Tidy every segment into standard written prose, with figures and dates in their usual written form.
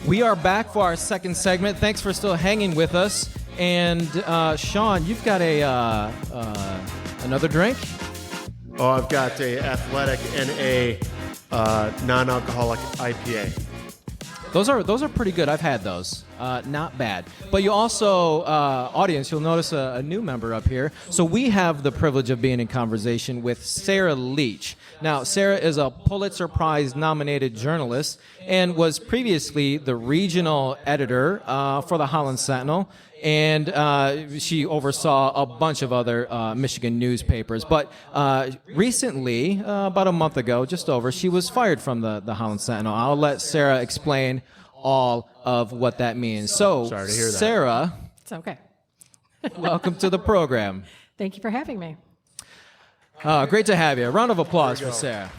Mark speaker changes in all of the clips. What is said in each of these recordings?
Speaker 1: We are back for our second segment. Thanks for still hanging with us. And Shawn, you've got another drink?
Speaker 2: Oh, I've got a athletic and a non-alcoholic IPA.
Speaker 1: Those are pretty good. I've had those. Not bad. But you also, audience, you'll notice a new member up here. So we have the privilege of being in conversation with Sarah Leach. Now, Sarah is a Pulitzer Prize-nominated journalist and was previously the regional editor for the Holland Sentinel. And she oversaw a bunch of other Michigan newspapers. But recently, about a month ago, just over, she was fired from the Holland Sentinel. I'll let Sarah explain all of what that means. So,
Speaker 2: sorry to hear that.
Speaker 1: Sarah,
Speaker 3: It's okay.
Speaker 1: welcome to the program.
Speaker 3: Thank you for having me.
Speaker 1: Great to have you. A round of applause for Sarah.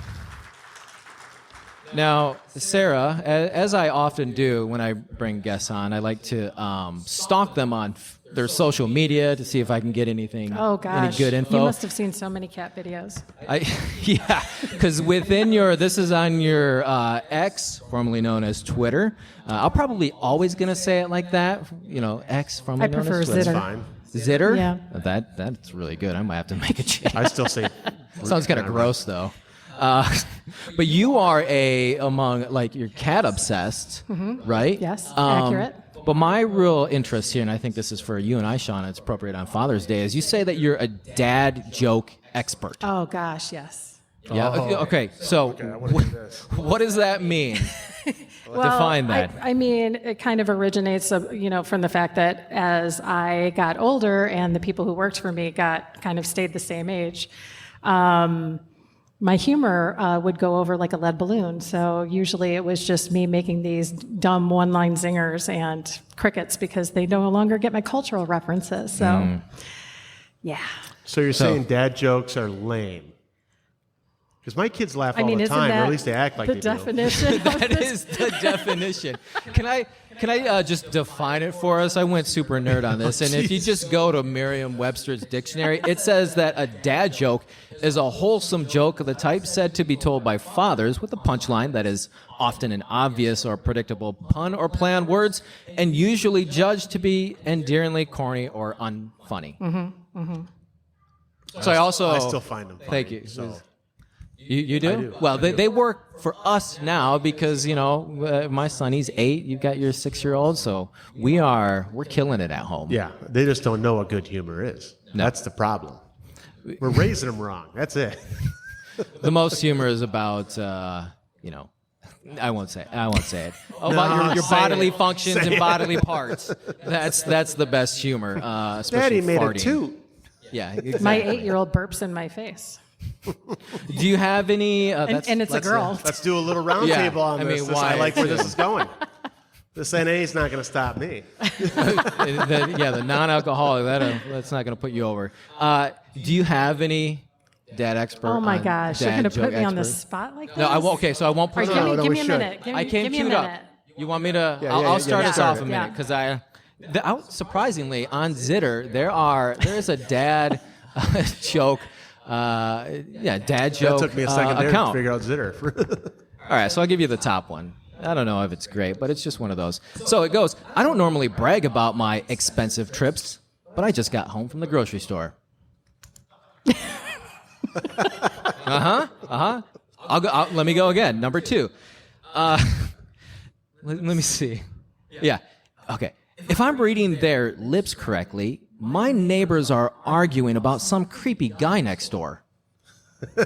Speaker 1: Now, Sarah, as I often do when I bring guests on, I like to stalk them on their social media to see if I can get anything,
Speaker 3: Oh, gosh.
Speaker 1: any good info.
Speaker 3: You must have seen so many cat videos.
Speaker 1: Yeah, because within this is on your X, formerly known as Twitter. I'm probably always going to say it like that, X, formerly known
Speaker 3: prefer
Speaker 1: as Twitter.
Speaker 3: Zitter.
Speaker 2: Fine.
Speaker 1: Zitter?
Speaker 3: Yeah.
Speaker 1: That's really good. I might have to make a change.
Speaker 2: I still say.
Speaker 1: Sounds kind of gross, though. But you are you're cat obsessed, right?
Speaker 3: Yes, accurate.
Speaker 1: But my real interest here, and I think this is for you and I, Shawn, it's appropriate on Father's Day, is you say that you're a dad joke expert.
Speaker 3: Oh, gosh, yes.
Speaker 1: Yeah. Okay. So,
Speaker 2: I want to do this.
Speaker 1: what does that mean?
Speaker 3: Well,
Speaker 1: Define that.
Speaker 3: I mean, it kind of originates, from the fact that as I got older and the people who worked for me stayed the same age, my humor would go over like a lead balloon. So usually it was just me making these dumb one-line zingers and crickets because they no longer get my cultural references. So, yeah.
Speaker 2: So you're saying dad jokes are lame? Because my kids laugh all the
Speaker 3: isn't
Speaker 2: time, or
Speaker 3: that
Speaker 2: at least they act like
Speaker 3: the
Speaker 2: they
Speaker 3: definition?
Speaker 1: That is the definition. Can I just define it for us? I went super nerd on this, and if you just go to Merriam-Webster's dictionary, it says that a dad joke is a wholesome joke of the type said to be told by fathers with a punchline that is often an obvious or predictable pun or play on words, and usually judged to be endearingly corny or unfunny. So I
Speaker 2: still find them funny.
Speaker 1: Thank you.
Speaker 2: So.
Speaker 1: You do?
Speaker 2: I do.
Speaker 1: Well, they work for us now because, my son, he's 8. You've got your 6-year-old, so we're killing it at home.
Speaker 2: Yeah, they just don't know what good humor is.
Speaker 1: No.
Speaker 2: That's the problem. We're raising them wrong. That's it.
Speaker 1: The most humor is about, I won't say it. About your bodily functions and bodily parts. That's the best humor, especially
Speaker 2: Daddy made
Speaker 1: farting.
Speaker 2: it too.
Speaker 1: Yeah, exactly.
Speaker 3: My 8-year-old burps in my face.
Speaker 1: Do you have any?
Speaker 3: And it's a girl.
Speaker 2: Let's do a little round
Speaker 1: Yeah,
Speaker 2: table on
Speaker 1: I mean,
Speaker 2: this.
Speaker 1: why?
Speaker 2: I like where this is going. This NA is not going to stop me.
Speaker 1: The non-alcoholic, that's not going to put you over. Do you have any dad expert?
Speaker 3: Oh my gosh, you're
Speaker 1: dad
Speaker 3: going to put
Speaker 1: joke
Speaker 3: me on the
Speaker 1: expert?
Speaker 3: spot like this?
Speaker 1: No, I won't. Okay, so I won't put
Speaker 3: All
Speaker 1: you
Speaker 3: right,
Speaker 1: on.
Speaker 3: give me a
Speaker 2: we should.
Speaker 3: minute.
Speaker 1: I can't
Speaker 3: give me
Speaker 1: queue
Speaker 3: a
Speaker 1: it up.
Speaker 3: minute.
Speaker 1: You want me to?
Speaker 2: Yeah,
Speaker 1: I'll start us off a
Speaker 3: Yeah.
Speaker 1: minute because surprisingly on Zitter there is a dad joke. Dad joke.
Speaker 2: That took me a second there
Speaker 1: account.
Speaker 2: to figure out Zitter.
Speaker 1: All right, so I'll give you the top one. I don't know if it's great, but it's just one of those. So it goes, I don't normally brag about my expensive trips, but I just got home from the grocery store. Let me go again. Number 2. Let me see. Yeah. Okay. If I'm reading their lips correctly, my neighbors are arguing about some creepy guy next door. All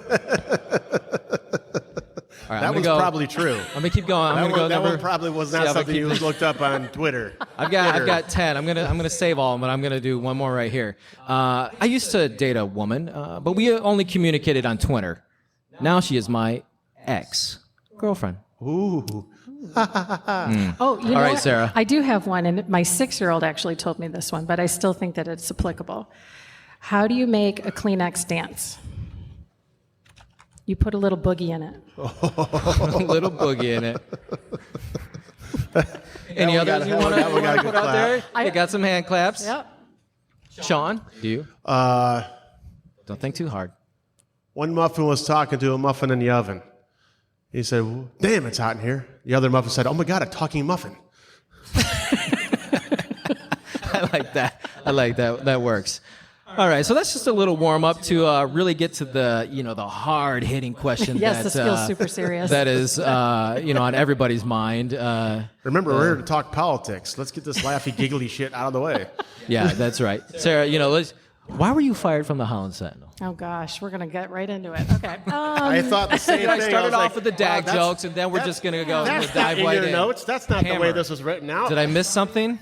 Speaker 1: right,
Speaker 2: That was probably true.
Speaker 1: I'm gonna keep going.
Speaker 2: That one probably was not something you looked up on Twitter.
Speaker 1: I've got 10. I'm gonna save all of them, but I'm gonna do one more right here. I used to date a woman, but we only communicated on Twitter. Now she is my ex-girlfriend.
Speaker 2: Ooh.
Speaker 3: Oh,
Speaker 1: All right, Sarah.
Speaker 3: I do have one, and my 6-year-old actually told me this one, but I still think that it's applicable. How do you make a Kleenex dance? You put a little boogie in it.
Speaker 1: A little boogie in it. Any others you want to put out there? You got some hand claps?
Speaker 3: Yep.
Speaker 1: Shawn, do you? Don't think too hard.
Speaker 2: One muffin was talking to a muffin in the oven. He said, "Damn, it's hot in here." The other muffin said, "Oh my God, a talking muffin."
Speaker 1: I like that. I like that. That works. All right, so that's just a little warm up to really get to the the hard hitting question.
Speaker 3: Yes, this feels super serious.
Speaker 1: That is on everybody's mind.
Speaker 2: Remember, we're here to talk politics. Let's get this laughy, giggly shit out of the way.
Speaker 1: Yeah, that's right, Sarah. Why were you fired from the Holland Sentinel?
Speaker 3: Oh gosh, we're gonna get right into it. Okay.
Speaker 2: I thought the same thing.
Speaker 1: I started off
Speaker 2: like,
Speaker 1: with the dag jokes, and then we're just gonna go
Speaker 2: That's
Speaker 1: dive
Speaker 2: not
Speaker 1: right
Speaker 2: in your
Speaker 1: in.
Speaker 2: notes. That's not the way
Speaker 1: Hammer.
Speaker 2: this was written out.
Speaker 1: Did I miss something?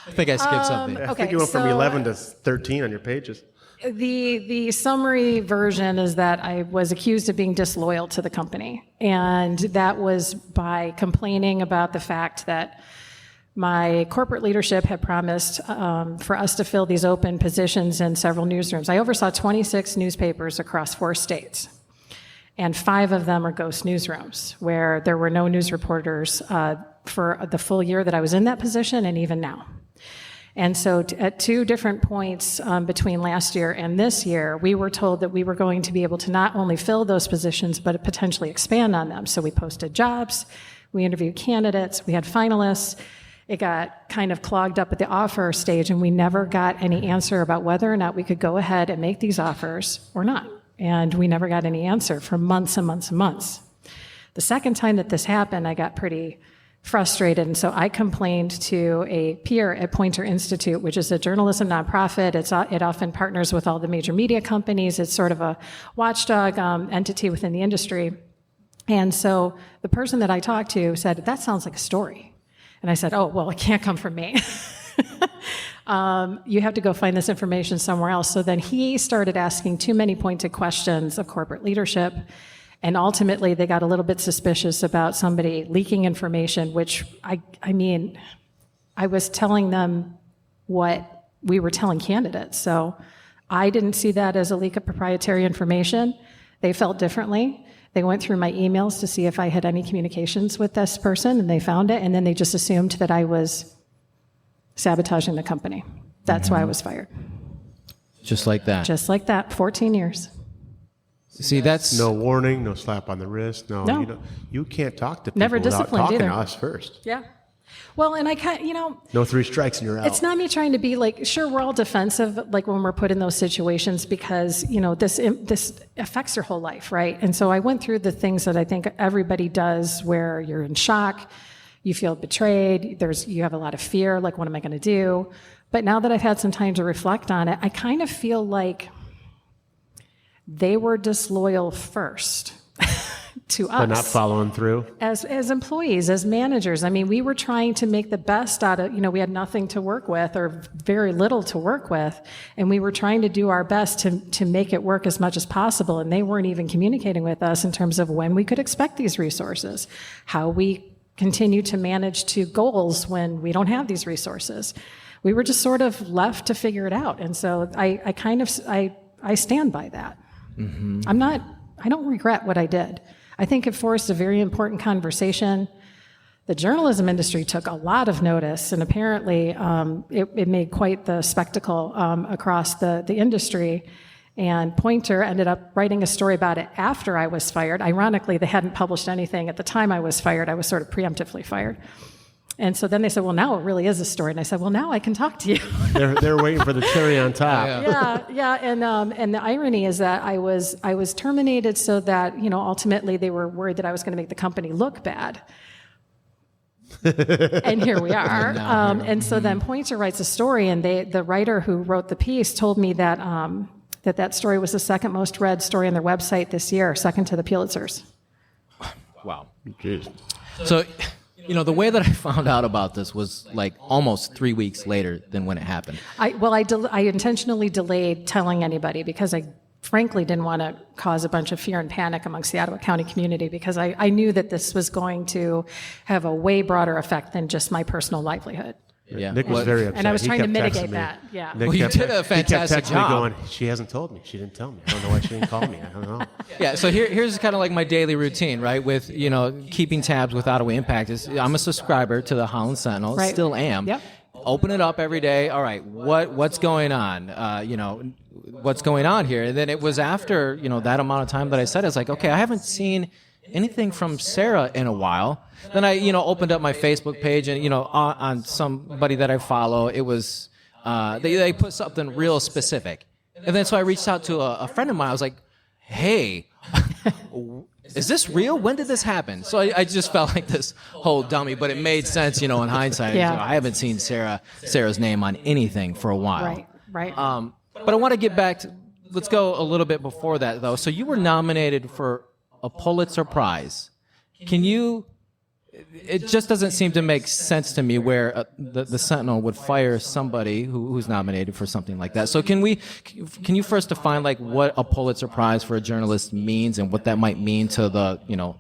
Speaker 1: I think I skipped something.
Speaker 2: I think you went from 11 to 13 on your pages.
Speaker 3: The summary version is that I was accused of being disloyal to the company, and that was by complaining about the fact that my corporate leadership had promised for us to fill these open positions in several newsrooms. I oversaw 26 newspapers across 4 states, and 5 of them are ghost newsrooms where there were no news reporters for the full year that I was in that position, and even now. And so at 2 different points between last year and this year, we were told that we were going to be able to not only fill those positions, but potentially expand on them. So we posted jobs, we interviewed candidates, we had finalists. It got kind of clogged up at the offer stage, and we never got any answer about whether or not we could go ahead and make these offers or not. And we never got any answer for months and months and months. The second time that this happened, I got pretty frustrated, and so I complained to a peer at Poynter Institute, which is a journalism nonprofit. It often partners with all the major media companies. It's sort of a watchdog entity within the industry. And so the person that I talked to said, "That sounds like a story." And I said, "Oh, well, it can't come from me. You have to go find this information somewhere else." So then he started asking too many pointed questions of corporate leadership. And ultimately, they got a little bit suspicious about somebody leaking information, which, I was telling them what we were telling candidates. So I didn't see that as a leak of proprietary information. They felt differently. They went through my emails to see if I had any communications with this person, and they found it. And then they just assumed that I was sabotaging the company. That's why I was fired.
Speaker 1: Just like that.
Speaker 3: Just like that, 14 years.
Speaker 1: See, that's
Speaker 2: No warning, no slap on the wrist. No. You can't talk to people
Speaker 3: Never
Speaker 2: without
Speaker 3: disciplined
Speaker 2: talking
Speaker 3: either.
Speaker 2: to us first.
Speaker 3: Yeah. Well, and I can't,
Speaker 2: No 3 strikes and you're out.
Speaker 3: it's not me trying to be like, sure, we're all defensive, like when we're put in those situations because, this affects your whole life, right? And so I went through the things that I think everybody does where you're in shock, you feel betrayed, you have a lot of fear, like, what am I going to do? But now that I've had some time to reflect on it, I kind of feel like they were disloyal first to us.
Speaker 2: But not following through.
Speaker 3: As employees, as managers. I mean, we were trying to make the best out of, we had nothing to work with or very little to work with. And we were trying to do our best to make it work as much as possible. And they weren't even communicating with us in terms of when we could expect these resources, how we continue to manage to goals when we don't have these resources. We were just sort of left to figure it out. And so I stand by that. Mm-hmm. I don't regret what I did. I think it forced a very important conversation. The journalism industry took a lot of notice, and apparently it made quite the spectacle across the industry. And Poynter ended up writing a story about it after I was fired. Ironically, they hadn't published anything at the time I was fired. I was sort of preemptively fired. And so then they said, "Well, now it really is a story." And I said, "Well, now I can talk to you."
Speaker 2: They're waiting for the cherry on top.
Speaker 3: Yeah. And the irony is that I was terminated so that ultimately they were worried that I was going to make the company look bad. And here we are. And so then Poynter writes a story, and the writer who wrote the piece told me that that story was the second most read story on their website this year, second to the Pulitzers.
Speaker 1: wow.
Speaker 2: Jeez.
Speaker 1: So, the way that I found out about this was like almost 3 weeks later than when it happened.
Speaker 3: I intentionally delayed telling anybody because I frankly didn't want to cause a bunch of fear and panic amongst the Ottawa County community because I knew that this was going to have a way broader effect than just my personal livelihood.
Speaker 1: Yeah.
Speaker 2: Nick was very upset.
Speaker 3: And I was
Speaker 2: He
Speaker 3: trying to
Speaker 2: kept texting
Speaker 3: mitigate
Speaker 2: me.
Speaker 3: that. Yeah.
Speaker 2: Nick
Speaker 1: Well, you
Speaker 2: kept-
Speaker 1: did a
Speaker 2: He
Speaker 1: fantastic
Speaker 2: kept texting
Speaker 1: job.
Speaker 2: me going, "She hasn't told me. She didn't tell me. I don't know why she didn't call me. I don't know."
Speaker 1: Yeah, so here's kind of like my daily routine, right? With, keeping tabs with Ottawa Impact. I'm a subscriber to the Holland Sentinel,
Speaker 3: Right.
Speaker 1: still am.
Speaker 3: Yep.
Speaker 1: Open it up every day. All right, what's going on? What's going on here? And then it was after, that amount of time that I said, it's like, okay, I haven't seen anything from Sarah in a while. Then I, opened up my Facebook page, and on somebody that I follow, it was they put something real specific, and then so I reached out to a friend of mine. I was like, "Hey, is this real? When did this happen?" So I just felt like this whole dummy, but it made sense, in hindsight.
Speaker 3: Yeah.
Speaker 1: I haven't seen Sarah's name on anything for a while.
Speaker 3: Right.
Speaker 1: But I want to get back to. Let's go a little bit before that, though. So you were nominated for a Pulitzer Prize. Can you? It just doesn't seem to make sense to me where the Sentinel would fire somebody who's nominated for something like that. So can you first define like what a Pulitzer Prize for a journalist means and what that might mean to the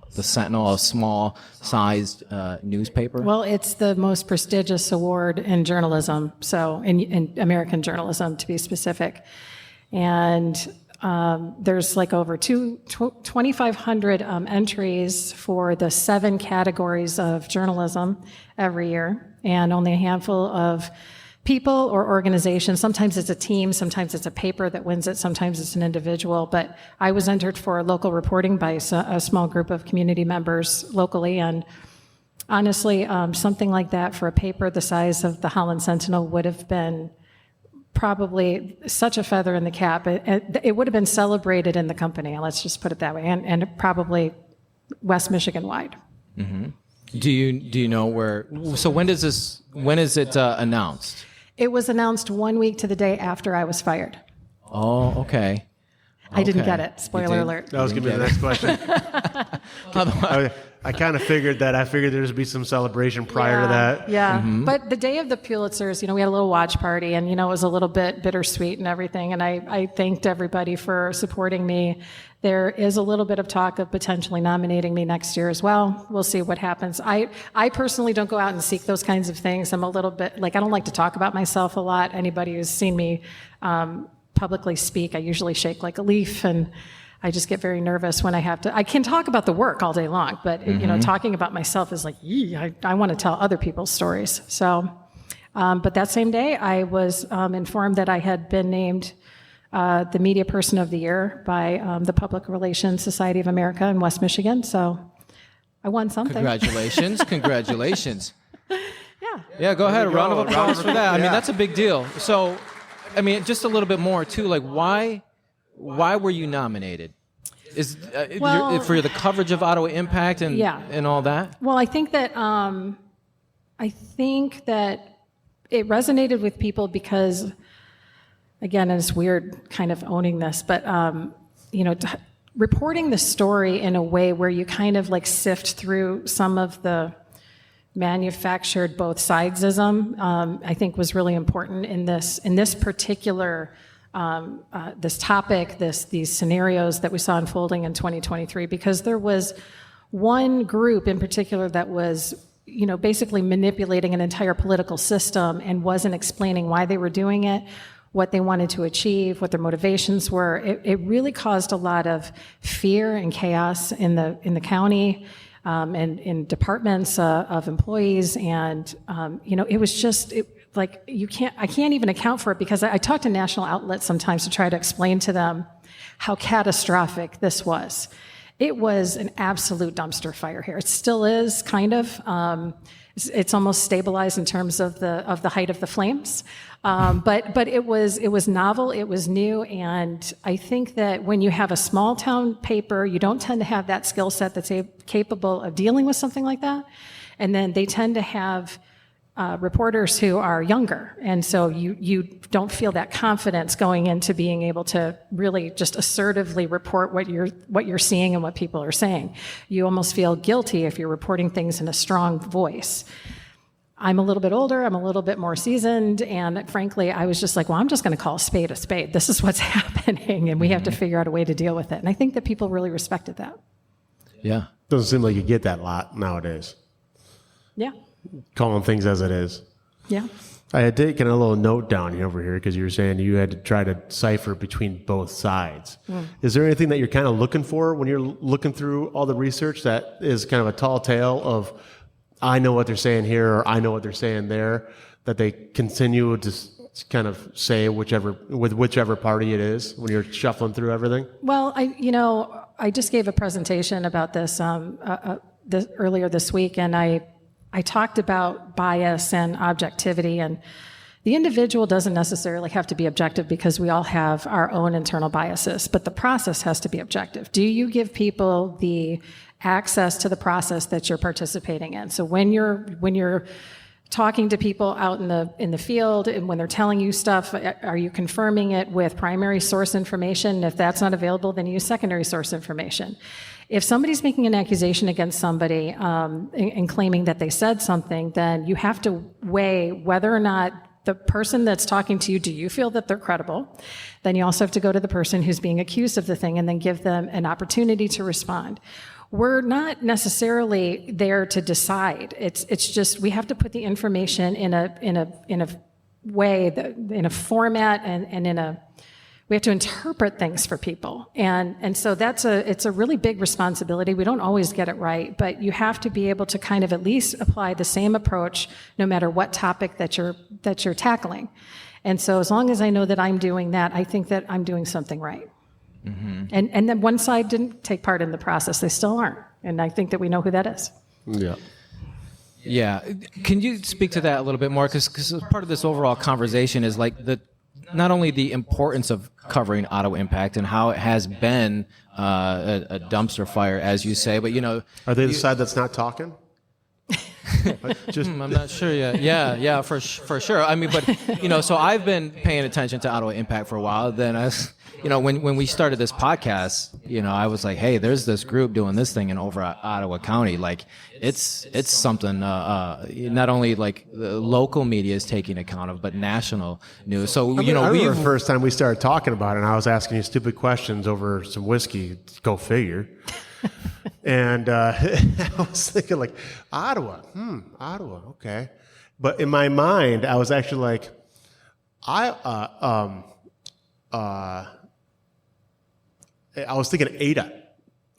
Speaker 1: Sentinel, a small sized newspaper?
Speaker 3: Well, it's the most prestigious award in journalism, so in American journalism to be specific. And there's like over 2,500 entries for the 7 categories of journalism every year, and only a handful of people or organizations. Sometimes it's a team, sometimes it's a paper that wins it, sometimes it's an individual. But I was entered for local reporting by a small group of community members locally, and honestly, something like that for a paper the size of the Holland Sentinel would have been probably such a feather in the cap. It would have been celebrated in the company, let's just put it that way, and probably West Michigan wide.
Speaker 1: Mm-hmm. Do you know where? So when is it announced?
Speaker 3: It was announced 1 week to the day after I was fired.
Speaker 1: Oh, okay.
Speaker 3: I didn't get it. Spoiler alert.
Speaker 2: That was going to be the next question. I kind of figured that. I figured there would be some celebration prior to that.
Speaker 3: Yeah. Mm-hmm. But the day of the Pulitzers, we had a little watch party, and, it was a little bit bittersweet and everything. And I thanked everybody for supporting me. There is a little bit of talk of potentially nominating me next year as well. We'll see what happens. I personally don't go out and seek those kinds of things. I'm a little bit, I don't like to talk about myself a lot. Anybody who's seen me publicly speak, I usually shake like a leaf, and I just get very nervous when I have to. I can talk about the work all day long, but talking about myself is like, I want to tell other people's stories. So, but that same day, I was informed that I had been named the Media Person of the Year by the Public Relations Society of America in West Michigan. So, I won something.
Speaker 1: Congratulations. Yeah. Go ahead. A round of applause for that. I mean, that's a big deal. So, I mean, just a little bit more too. Like, why were you nominated? Is for the coverage of Ottawa Impact and all that?
Speaker 3: Well, I think that it resonated with people because, again, and it's weird kind of owning this, but reporting the story in a way where you kind of like sift through some of the manufactured both sidesism, I think was really important in this particular this topic, these scenarios that we saw unfolding in 2023, because there was one group in particular that was, basically manipulating an entire political system and wasn't explaining why they were doing it, what they wanted to achieve, what their motivations were. It really caused a lot of fear and chaos in the county. And in departments of employees, and it was just I can't even account for it, because I talk to national outlets sometimes to try to explain to them how catastrophic this was. It was an absolute dumpster fire here. It still is, kind of. It's almost stabilized in terms of the height of the flames, but it was novel, it was new, and I think that when you have a small town paper, you don't tend to have that skill set that's capable of dealing with something like that, and then they tend to have reporters who are younger, and so you don't feel that confidence going into being able to really just assertively report what you're seeing and what people are saying. You almost feel guilty if you're reporting things in a strong voice. I'm a little bit older, I'm a little bit more seasoned, and frankly, I was just like, well, I'm just going to call a spade a spade. This is what's happening, and we have to figure out a way to deal with it. And I think that people really respected that.
Speaker 2: Yeah. Doesn't seem like you get that a lot nowadays.
Speaker 3: Yeah.
Speaker 2: Calling things as it is.
Speaker 3: Yeah.
Speaker 2: I had taken a little note down over here because you were saying you had to try to decipher between both sides. Is there anything that you're kind of looking for when you're looking through all the research that is kind of a tall tale of, I know what they're saying here, or I know what they're saying there, that they continue to kind of say whichever party it is when you're shuffling through everything?
Speaker 3: Well, I just gave a presentation about this, earlier this week, and I talked about bias and objectivity, and the individual doesn't necessarily have to be objective because we all have our own internal biases, but the process has to be objective. Do you give people the access to the process that you're participating in? So when you're talking to people out in the field, and when they're telling you stuff, are you confirming it with primary source information? If that's not available, then use secondary source information. If somebody's making an accusation against somebody and claiming that they said something, then you have to weigh whether or not the person that's talking to you, do you feel that they're credible? Then you also have to go to the person who's being accused of the thing and then give them an opportunity to respond. We're not necessarily there to decide. It's just we have to put the information in a way, in a format, and we have to interpret things for people. And so it's a really big responsibility. We don't always get it right, but you have to be able to kind of at least apply the same approach no matter what topic that you're tackling. And so as long as I know that I'm doing that, I think that I'm doing something right. Mm-hmm. And then one side didn't take part in the process. They still aren't. And I think that we know who that is.
Speaker 2: Yeah.
Speaker 1: Yeah. Can you speak to that a little bit more? Because part of this overall conversation is like not only the importance of covering Ottawa Impact and how it has been a dumpster fire, as you say, but
Speaker 2: Are they the side that's not talking?
Speaker 1: I'm not sure yet. Yeah, for sure. I mean, but so I've been paying attention to Ottawa Impact for a while. Then when we started this podcast, I was like, hey, there's this group doing this thing over at Ottawa County. Like, it's something. Not only like the local media is taking account of, but national news. So
Speaker 2: I remember the first time we started talking about it, and I was asking you stupid questions over some whiskey. Go figure. And I was thinking, like, Ottawa, okay. But in my mind, I was actually like, I was thinking Ada,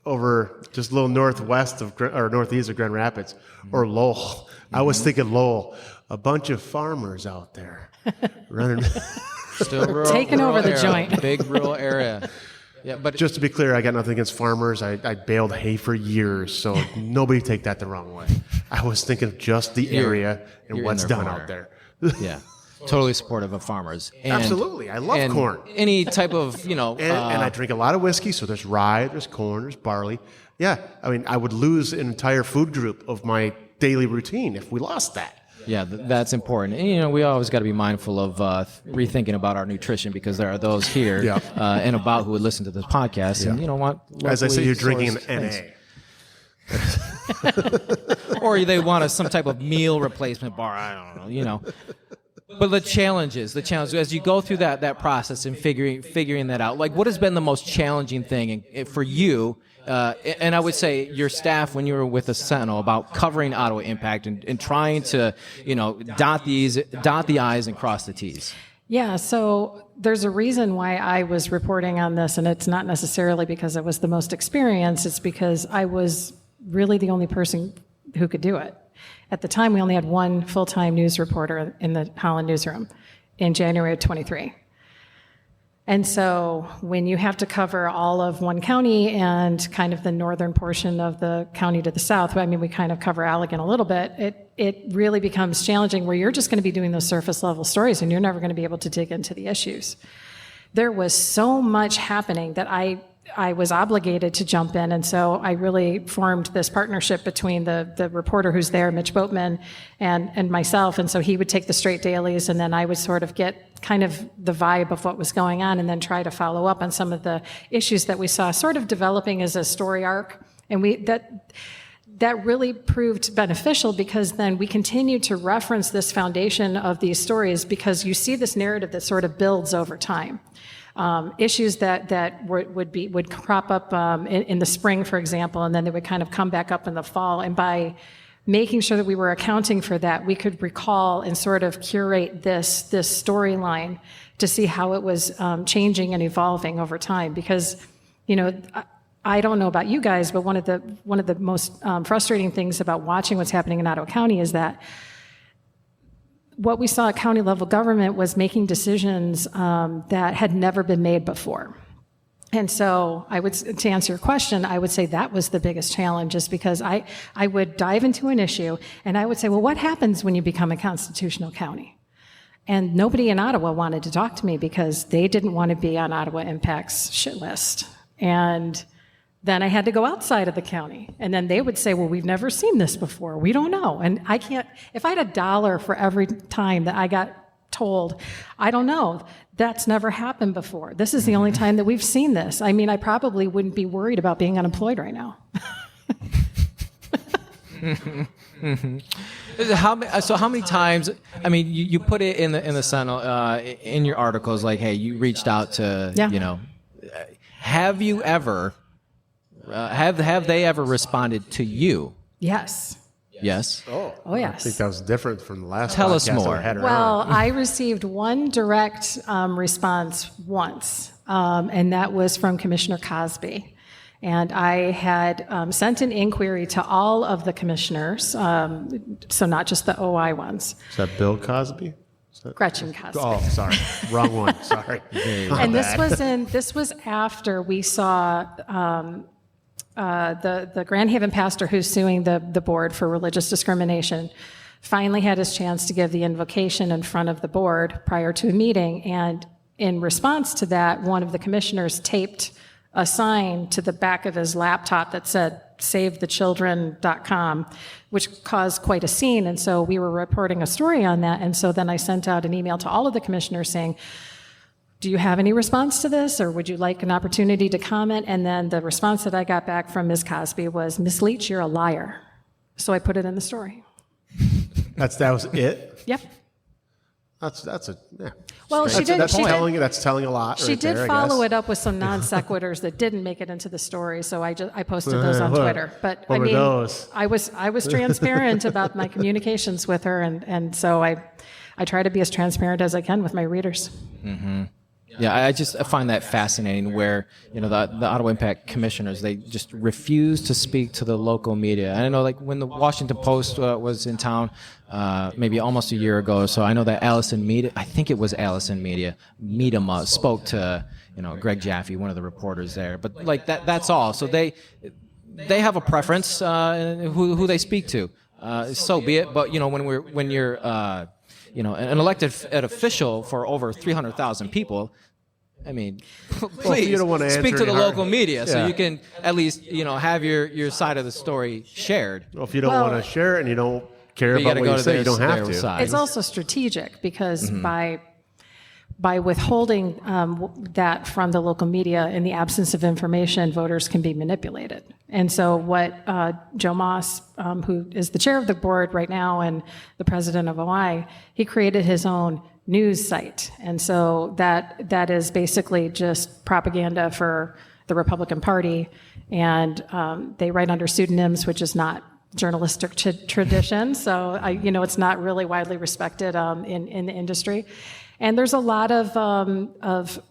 Speaker 2: over just a little northwest or northeast of Grand Rapids, or Lowell. Mm-hmm. I was thinking Lowell, a bunch of farmers out there running.
Speaker 1: Still rural,
Speaker 3: taking over the
Speaker 1: area,
Speaker 3: joint.
Speaker 1: Big rural area. Yeah, but
Speaker 2: just to be clear, I got nothing against farmers. I baled hay for years, so nobody take that the wrong way. I was thinking of just the area and what's done out there.
Speaker 1: Yeah, totally supportive of farmers. And,
Speaker 2: absolutely, I love corn.
Speaker 1: Any type of
Speaker 2: and I drink a lot of whiskey, so there's rye, there's corn, there's barley. Yeah, I mean, I would lose an entire food group of my daily routine if we lost that.
Speaker 1: Yeah, that's important. And, we always got to be mindful of rethinking about our nutrition, because there are those here and about who would listen to this podcast and, want...
Speaker 2: As I say, you're drinking an NA.
Speaker 1: Or they want some type of meal replacement bar. I don't know, But the challenges, as you go through that process and figuring that out, like, what has been the most challenging thing for you, and I would say your staff when you were with the Sentinel, about covering Ottawa Impact and trying to, dot the I's and cross the T's?
Speaker 3: Yeah, so there's a reason why I was reporting on this, and it's not necessarily because I was the most experienced. It's because I was really the only person who could do it. At the time, we only had one full-time news reporter in the Holland newsroom in January of 23. And so when you have to cover all of one county and kind of the northern portion of the county to the south, I mean, we kind of cover Allegan a little bit, it really becomes challenging, where you're just going to be doing those surface level stories and you're never going to be able to dig into the issues. There was so much happening that I was obligated to jump in, and so I really formed this partnership between the reporter who's there, Mitch Boatman, and myself, and so he would take the straight dailies, and then I would sort of get kind of the vibe of what was going on and then try to follow up on some of the issues that we saw sort of developing as a story arc, and that really proved beneficial, because then we continued to reference this foundation of these stories, because you see this narrative that sort of builds over time. Issues that would crop up in the spring, for example, and then they would kind of come back up in the fall. And by making sure that we were accounting for that, we could recall and sort of curate this storyline to see how it was changing and evolving over time. Because, I don't know about you guys, but one of the most frustrating things about watching what's happening in Ottawa County is that what we saw at county level government was making decisions that had never been made before. And so to answer your question, I would say that was the biggest challenge, just because I would dive into an issue and I would say, well, what happens when you become a constitutional county? And nobody in Ottawa wanted to talk to me because they didn't want to be on Ottawa Impact's shit list. And then I had to go outside of the county. And then they would say, well, we've never seen this before. We don't know. And I can't, if I had $1 for every time that I got told, I don't know, that's never happened before. This is the only time that we've seen this. I mean, I probably wouldn't be worried about being unemployed right now.
Speaker 1: How many times? I mean, you put it in the Sentinel in your articles, like, hey, you reached out to, have you ever, have they ever responded to you?
Speaker 3: Yes.
Speaker 1: Yes.
Speaker 3: Oh, yes.
Speaker 2: I think that was different from the last.
Speaker 1: Tell us more.
Speaker 3: Well, I received one direct response once, and that was from Commissioner Cosby. And I had sent an inquiry to all of the commissioners, so not just the OI ones.
Speaker 2: Is that Bill Cosby?
Speaker 3: Gretchen Cosby.
Speaker 2: Oh, sorry, wrong one. Sorry.
Speaker 3: And this was after we saw the Grand Haven pastor who's suing the board for religious discrimination finally had his chance to give the invocation in front of the board prior to a meeting. And in response to that, one of the commissioners taped a sign to the back of his laptop that said savethechildren.com, which caused quite a scene. And so we were reporting a story on that. And so then I sent out an email to all of the commissioners saying, do you have any response to this, or would you like an opportunity to comment? And then the response that I got back from Ms. Cosby was, Ms. Leach, you're a liar. So I put it in the story.
Speaker 2: That was it?
Speaker 3: Yep.
Speaker 2: That's a yeah.
Speaker 3: Well,
Speaker 2: That's telling a lot.
Speaker 3: She did follow it up with some non sequiturs that didn't make it into the story, so I posted those on Twitter. But
Speaker 2: what were those?
Speaker 3: I was transparent about my communications with her, and so I try to be as transparent as I can with my readers.
Speaker 1: Mm-hmm. Yeah, I find that fascinating where, the Ottawa Impact commissioners, they just refuse to speak to the local media. And I know, like, when the Washington Post was in town, maybe almost a year ago or so, I know that Allison Media, I think it was Allison Media, Meadema spoke to, Greg Jaffe, one of the reporters there. But, like, that's all. So they have a preference who they speak to. So be it. But, when you're an elected official for over 300,000 people, I mean, please
Speaker 2: you don't want to
Speaker 1: speak to the local media so
Speaker 2: Yeah.
Speaker 1: you can at least, have your side of the story shared.
Speaker 2: Well, if you don't want to share it and you don't care about what you say, you don't have to.
Speaker 1: Side.
Speaker 3: It's also strategic because by withholding that from the local media in the absence of information, voters can be manipulated. And so what Joe Moss, who is the chair of the board right now and the president of OI, he created his own news site. And so that is basically just propaganda for the Republican Party. And they write under pseudonyms, which is not journalistic tradition. So, it's not really widely respected in the industry. And there's a lot of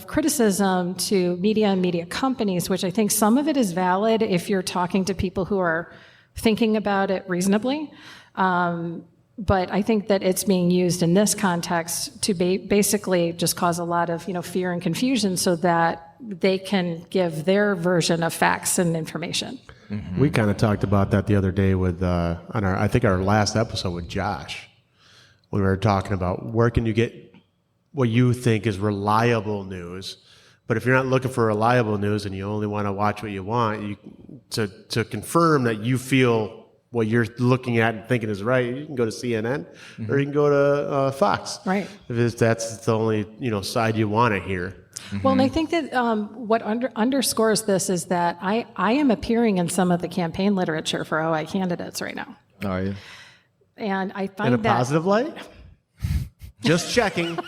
Speaker 3: criticism to media and media companies, which I think some of it is valid if you're talking to people who are thinking about it reasonably. But I think that it's being used in this context to basically just cause a lot of fear and confusion so that they can give their version of facts and information.
Speaker 2: Mm-hmm. We kind of talked about that the other day with on our last episode with Josh. We were talking about where can you get what you think is reliable news, but if you're not looking for reliable news and you only want to watch what you want, to confirm that you feel what you're looking at and thinking is right, you can go to CNN or you can go to Fox.
Speaker 3: Right.
Speaker 2: If that's the only side you want to hear.
Speaker 3: Mm-hmm. Well, and I think that what underscores this is that I am appearing in some of the campaign literature for OI candidates right now.
Speaker 1: Are you?
Speaker 3: And I find
Speaker 2: in a positive light? Just checking.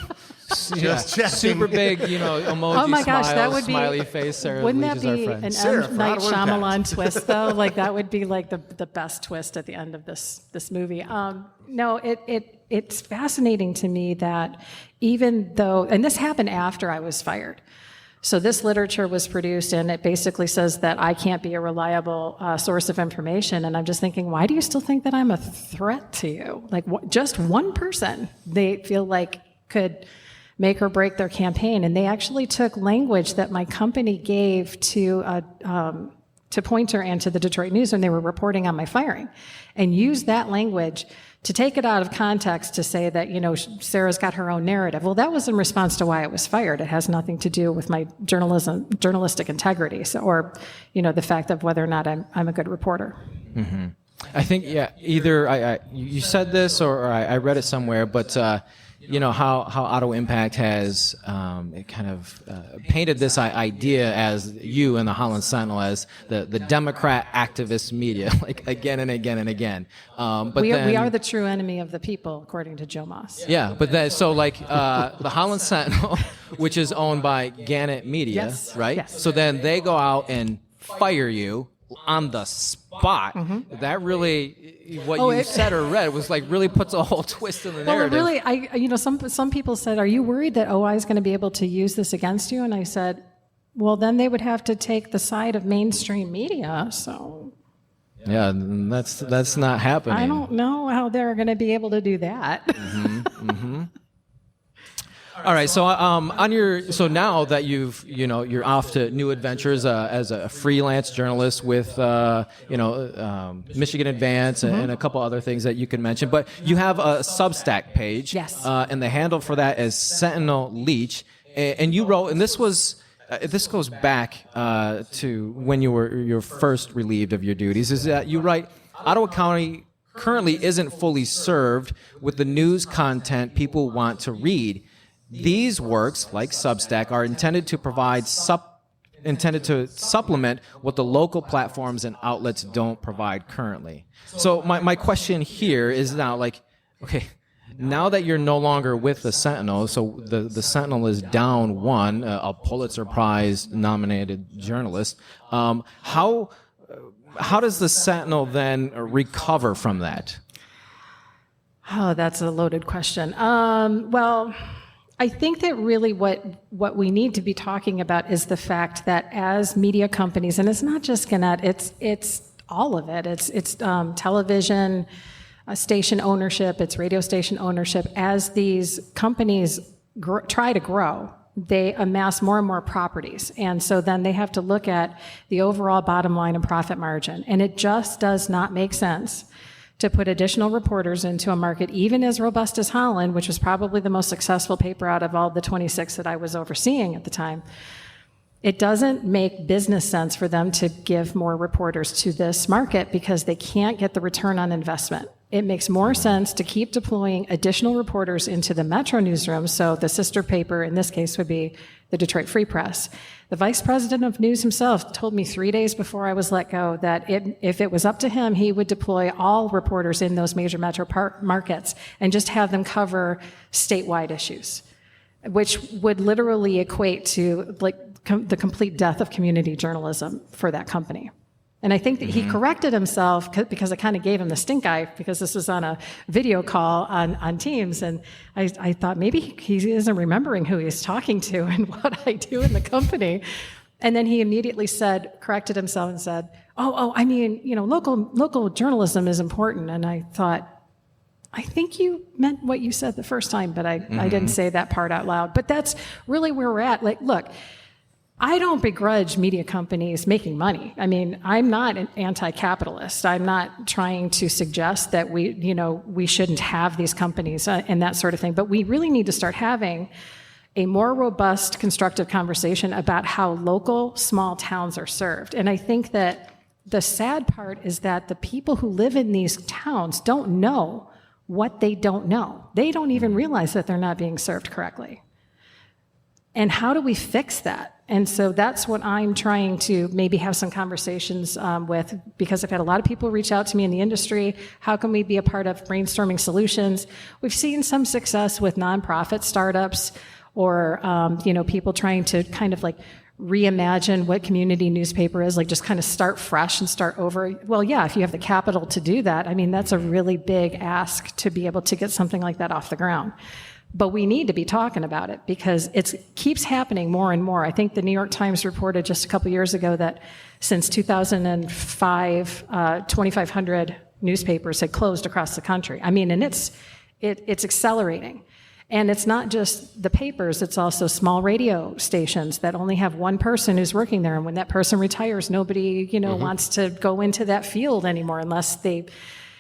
Speaker 2: Just checking.
Speaker 1: Super big, emoji.
Speaker 3: Oh my gosh,
Speaker 1: smiles,
Speaker 3: that would be
Speaker 1: smiley face. Sarah
Speaker 3: wouldn't
Speaker 1: Leach
Speaker 3: that
Speaker 1: is
Speaker 3: be
Speaker 1: our friend.
Speaker 3: an
Speaker 2: Sarah,
Speaker 3: M. Night
Speaker 2: Ottawa
Speaker 3: Shyamalan
Speaker 2: Impact.
Speaker 3: twist though? Like that would be like the best twist at the end of this movie. No, it's fascinating to me that even though, and this happened after I was fired. So this literature was produced, and it basically says that I can't be a reliable source of information. And I'm just thinking, why do you still think that I'm a threat to you? Like just one person they feel like could make or break their campaign. And they actually took language that my company gave to Pointer and to the Detroit News when they were reporting on my firing, and used that language to take it out of context to say that, Sarah's got her own narrative. Well, that was in response to why I was fired. It has nothing to do with my journalistic integrity, or, the fact of whether or not I'm a good reporter.
Speaker 1: Mm-hmm. I think, either you said this or I read it somewhere, but how Ottawa Impact has it kind of painted this idea as you and the Holland Sentinel as the Democrat activist media, like again and again and again. But
Speaker 3: we are the true enemy of the people, according to Joe Moss.
Speaker 1: Yeah, but then the Holland Sentinel, which is owned by Gannett Media,
Speaker 3: yes.
Speaker 1: right?
Speaker 3: Yes.
Speaker 1: So then they go out and fire you on the spot. Mm-hmm. That really, you said or read was really puts a whole twist in the narrative.
Speaker 3: Well, really, some people said, "Are you worried that OI is going to be able to use this against you?" And I said, "Well, then they would have to take the side of mainstream media." So,
Speaker 1: yeah, that's not happening.
Speaker 3: I don't know how they're going to be able to do that.
Speaker 1: Mm-hmm. Mm-hmm. All right, so now that you're off to new adventures as a freelance journalist with Michigan Advance and a couple other things that you can mention, but you have a Substack page,
Speaker 3: yes,
Speaker 1: and the handle for that is Sentinel Leach, and you wrote, and this goes back to when you were first relieved of your duties, is that you write, Ottawa County currently isn't fully served with the news content people want to read. These works, like Substack, are intended to supplement what the local platforms and outlets don't provide currently. So my question here is now, now that you're no longer with the Sentinel, so the Sentinel is down one, a Pulitzer Prize-nominated journalist, how does the Sentinel then recover from that?
Speaker 3: Oh, that's a loaded question. Well, I think that really what we need to be talking about is the fact that as media companies, and it's not just Gannett, it's all of it. It's television station ownership, it's radio station ownership. As these companies try to grow, they amass more and more properties, and so then they have to look at the overall bottom line and profit margin, and it just does not make sense to put additional reporters into a market even as robust as Holland, which was probably the most successful paper out of all the 26 that I was overseeing at the time. It doesn't make business sense for them to give more reporters to this market because they can't get the return on investment. It makes more sense to keep deploying additional reporters into the Metro newsroom, so the sister paper in this case would be the Detroit Free Press. The vice president of news himself told me 3 days before I was let go that if it was up to him, he would deploy all reporters in those major metro markets and just have them cover statewide issues, which would literally equate to the complete death of community journalism for that company. And I think that he corrected himself because I kind of gave him the stink eye because this was on a video call on Teams. And I thought maybe he isn't remembering who he's talking to and what I do in the company. And then he immediately corrected himself and said, I mean, local journalism is important. And I thought, I think you meant what you said the first time, but I didn't say that part out loud. But that's really where we're at. Look, I don't begrudge media companies making money. I mean, I'm not an anti-capitalist. I'm not trying to suggest that we shouldn't have these companies and that sort of thing. But we really need to start having a more robust, constructive conversation about how local small towns are served. And I think that the sad part is that the people who live in these towns don't know what they don't know. They don't even realize that they're not being served correctly. And how do we fix that? And so that's what I'm trying to maybe have some conversations with, because I've had a lot of people reach out to me in the industry. How can we be a part of brainstorming solutions? We've seen some success with nonprofit startups or people trying to kind of reimagine what community newspaper is, just kind of start fresh and start over. Well, yeah, if you have the capital to do that, I mean, that's a really big ask to be able to get something like that off the ground. But we need to be talking about it because it keeps happening more and more. I think the New York Times reported just a couple years ago that since 2005, 2,500 newspapers had closed across the country. I mean, and it's accelerating. And it's not just the papers, it's also small radio stations that only have one person who's working there. And when that person retires, nobody, wants to go into that field anymore unless they